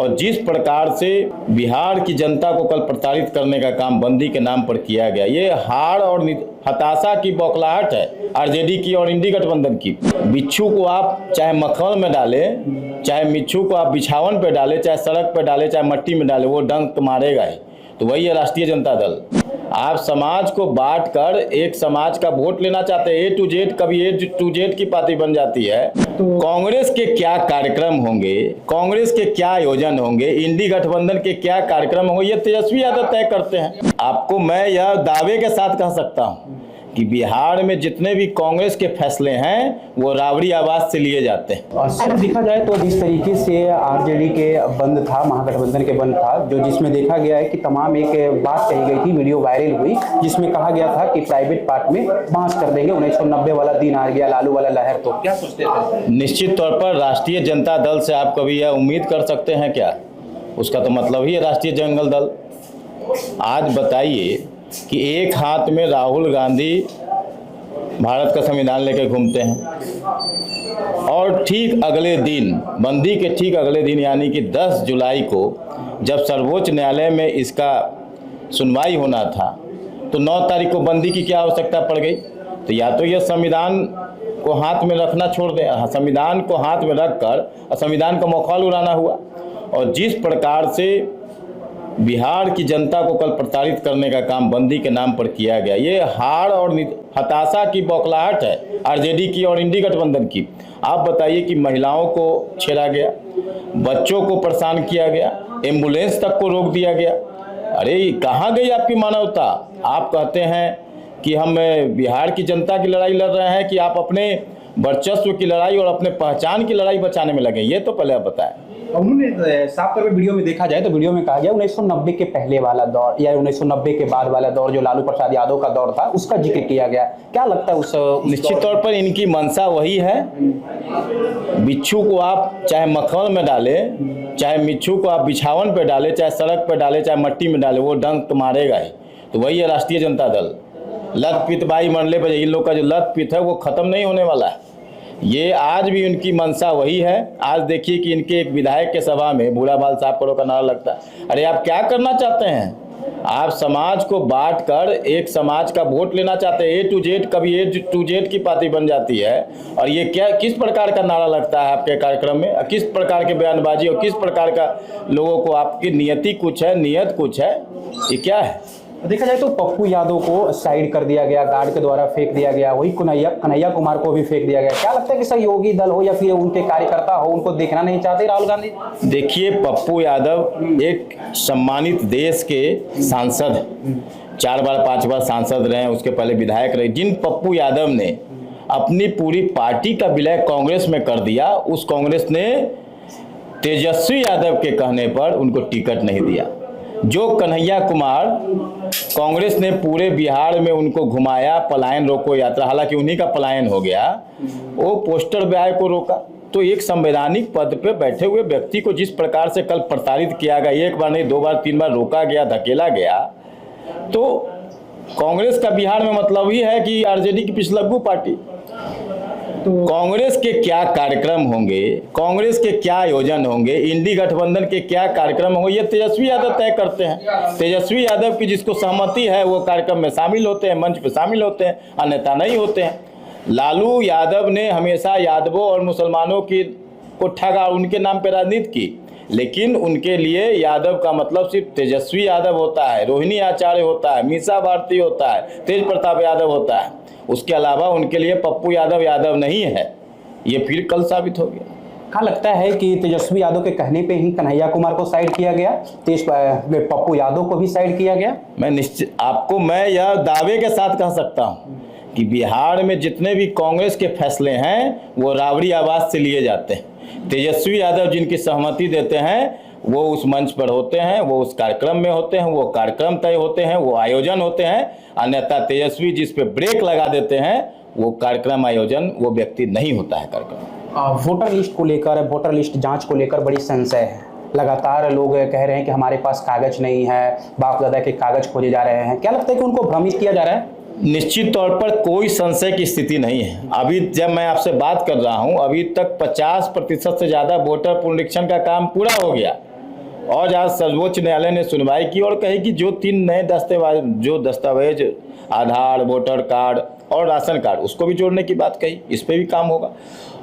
और जिस प्रकार से बिहार की जनता को कल प्रताड़ित करने का काम बंदी के नाम पर किया गया, ये हार और हताशा की बौखलाहट है आरजेडी की और इंडी गठबंधन की। बिच्छू को आप चाहे मखमल में डालें, चाहे मिच्छू को आप बिछावन पे डालें, चाहे सड़क पे डालें, चाहे मट्टी में डालें, वो डंक मारेगा ही। तो वही है राष्ट्रीय जनता दल। आप समाज को बांट कर एक समाज का वोट लेना चाहते हैं। A to Z, कभी A to Z की पार्टी बन जाती है। तो कांग्रेस के क्या कार्यक्रम होंगे, कांग्रेस के क्या आयोजन होंगे, इंडी गठबंधन के क्या कार्यक्रम होंगे, ये तेजस्वी यादव तय करते हैं। आपको मैं यह दावे के साथ कह सकता हूं कि बिहार में जितने भी कांग्रेस के फैसले हैं वो राबड़ी आवाज से लिए जाते हैं। और सर देखा जाए तो जिस तरीके से आरजेडी के बंद था, महागठबंधन के बंद था, जो जिसमें देखा गया है कि तमाम एक बात कही गई थी, वीडियो वायरल हुई, जिसमें कहा गया था कि प्राइवेट पार्ट में बांस कर देंगे, 1990 वाला दिन आ गया, लालू वाला लहर। तो क्या सोचते थे? निश्चित तौर पर राष्ट्रीय जनता दल से आप कभी यह उम्मीद कर सकते हैं क्या? उसका तो मतलब ही है राष्ट्रीय जंगल दल। आज बताइए कि एक हाथ में राहुल गांधी भारत का संविधान लेकर घूमते हैं और ठीक अगले दिन, बंदी के ठीक अगले दिन यानी कि 10 जुलाई को जब सर्वोच्च न्यायालय में इसका सुनवाई होना था तो 9 तारीख को बंदी की क्या आवश्यकता पड़ गई? तो या तो यह संविधान को हाथ में रखना छोड़ दें, संविधान को हाथ में रखकर संविधान का मखौल उड़ाना हुआ। और जिस प्रकार से बिहार की जनता को कल प्रताड़ित करने का काम बंदी के नाम पर किया गया, ये हार और हताशा की बौखलाहट है आरजेडी की और इंडी गठबंधन की। आप बताइए कि महिलाओं को छेड़ा गया, बच्चों को परेशान किया गया, एम्बुलेंस तक को रोक दिया गया। अरे कहाँ गई आपकी मानवता? आप कहते हैं कि हम बिहार की जनता की लड़ाई लड़ रहे हैं कि आप अपने वर्चस्व की लड़ाई और अपने पहचान की लड़ाई बचाने में लगे? ये तो पहले आप बताएं। उन्होंने साफ तौर पे वीडियो में देखा जाए तो वीडियो में कहा गया 1990 के पहले वाला दौर या 1990 के बाद वाला दौर, जो लालू प्रसाद यादव का दौर था, उसका जिक्र किया गया। क्या लगता है उस निश्चित तौर पर इनकी मंशा वही है। बिच्छू को आप चाहे मखमल में डालें, चाहे मिच्छू को आप बिछावन पे डालें, चाहे सड़क पे डालें, चाहे मट्टी में डालें, वो डंक मारेगा ही। तो वही है राष्ट्रीय जनता दल। लत पित बाई मरले पर इन लोग का जो लत पित है वो खत्म नहीं होने वाला है। ये आज भी उनकी मंशा वही है। आज देखिए कि इनके एक विधायक के सभा में बूढ़ा बाल साहब करो का नारा लगता है। अरे आप क्या करना चाहते हैं? आप समाज को बांट कर एक समाज का वोट लेना चाहते हैं। A to Z, कभी A to Z की पार्टी बन जाती है। और ये क्या, किस प्रकार का नारा लगता है आपके कार्यक्रम में, किस प्रकार के बयानबाजी और किस प्रकार का लोगों को आपकी नियति कुछ है, नियत कुछ है, ये क्या है? देखा जाए तो पप्पू यादव को साइड कर दिया गया, गार्ड के द्वारा फेंक दिया गया, वही कन्हैया कुमार को भी फेंक दिया गया। क्या लगता है कि सहयोगी दल हो या फिर उनके कार्यकर्ता हो, उनको देखना नहीं चाहते राहुल गांधी? देखिए, पप्पू यादव एक सम्मानित देश के सांसद, 4 बार 5 बार सांसद रहे, उसके पहले विधायक रहे। जिन पप्पू यादव ने अपनी पूरी पार्टी का विलय कांग्रेस में कर दिया, उस कांग्रेस ने तेजस्वी यादव के कहने पर उनको टिकट नहीं दिया। जो कन्हैया कुमार कांग्रेस ने पूरे बिहार में उनको घुमाया, पलायन रोको यात्रा, हालांकि उन्हीं का पलायन हो गया, वो पोस्टर ब्याह को रोका। तो एक संवैधानिक पद पे बैठे हुए व्यक्ति को जिस प्रकार से कल प्रताड़ित किया गया, 1 बार नहीं 2 बार 3 बार रोका गया, धकेला गया, तो कांग्रेस का बिहार में मतलब ही है कि आरजेडी की पिछलग्गू पार्टी। तो कांग्रेस के क्या कार्यक्रम होंगे, कांग्रेस के क्या आयोजन होंगे, इंडी गठबंधन के क्या कार्यक्रम होंगे, ये तेजस्वी यादव तय करते हैं। तेजस्वी यादव की जिसको सहमति है वो कार्यक्रम में शामिल होते हैं, मंच पे शामिल होते हैं, अन्यथा नहीं होते हैं। लालू यादव ने हमेशा यादवों और मुसलमानों की को ठगा, उनके नाम पे राजनीति की, लेकिन उनके लिए यादव का मतलब सिर्फ तेजस्वी यादव होता है, रोहिणी आचार्य होता है, मीसा भारती होता है, तेज प्रताप यादव होता है। उसके अलावा उनके लिए पप्पू यादव यादव नहीं है। ये फिर कल साबित हो गया। क्या लगता है कि तेजस्वी यादव के कहने पे ही कन्हैया कुमार को साइड किया गया, पप्पू यादव को भी साइड किया गया? मैं यह दावे के साथ कह सकता हूं कि बिहार में जितने भी कांग्रेस के फैसले हैं वो राबड़ी आवाज से लिए जाते हैं। तेजस्वी यादव जिनकी सहमति देते हैं वो उस मंच पर होते हैं, वो उस कार्यक्रम में होते हैं, वो कार्यक्रम तय होते हैं, वो आयोजन होते हैं। अन्यथा तेजस्वी जिस पे ब्रेक लगा देते हैं वो कार्यक्रम आयोजन, वो व्यक्ति नहीं होता है कार्यक्रम। वोटर लिस्ट को लेकर, वोटर लिस्ट जांच को लेकर बड़ी संशय है। लगातार लोग कह रहे हैं कि हमारे पास कागज नहीं है, बाप दादा के कागज खोजे जा रहे हैं। क्या लगता है कि उनको भ्रमित किया जा रहा है? निश्चित तौर पर कोई संशय की स्थिति नहीं है। अभी जब मैं आपसे बात कर रहा हूं, अभी तक 50% से ज्यादा वोटर पुनरीक्षण का काम पूरा हो गया। और आज सर्वोच्च न्यायालय ने सुनवाई की और कही कि जो 3 नए दस्तावेज आधार, वोटर कार्ड और राशन कार्ड, उसको भी जोड़ने की बात कही, इस पे भी काम होगा।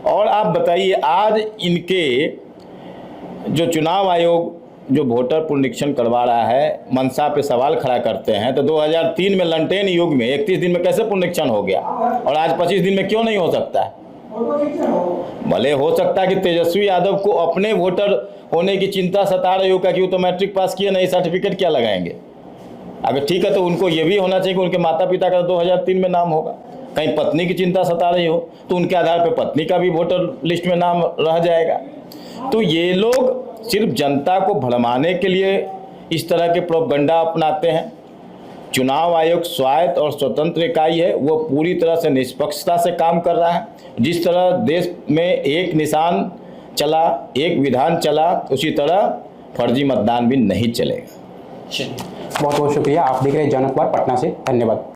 और आप बताइए, आज इनके जो चुनाव आयोग जो वोटर पुनरीक्षण करवा रहा है, मंशा पे सवाल खड़ा करते हैं, तो 2003 में लंटेन युग में 31 दिन में कैसे पुनरीक्षण हो गया और आज 25 दिन में क्यों नहीं हो सकता है? भले हो सकता है कि तेजस्वी यादव को अपने वोटर होने की चिंता सता रही हो कि वो तो मैट्रिक पास किए नहीं, सर्टिफिकेट क्या लगाएंगे। अगर ठीक है तो उनको ये भी होना चाहिए कि उनके माता पिता का 2003 में नाम होगा। कहीं पत्नी की चिंता सता रही हो तो उनके आधार पर पत्नी का भी वोटर लिस्ट में नाम रह जाएगा। तो ये लोग सिर्फ जनता को भड़माने के लिए इस तरह के प्रोपगंडा अपनाते हैं। चुनाव आयोग स्वायत्त और स्वतंत्र इकाई है, वो पूरी तरह से निष्पक्षता से काम कर रहा है। जिस तरह देश में एक निशान चला, एक विधान चला, उसी तरह फर्जी मतदान भी नहीं चलेगा। बहुत बहुत शुक्रिया। आप देख रहे हैं जन अखबार पटना से, धन्यवाद।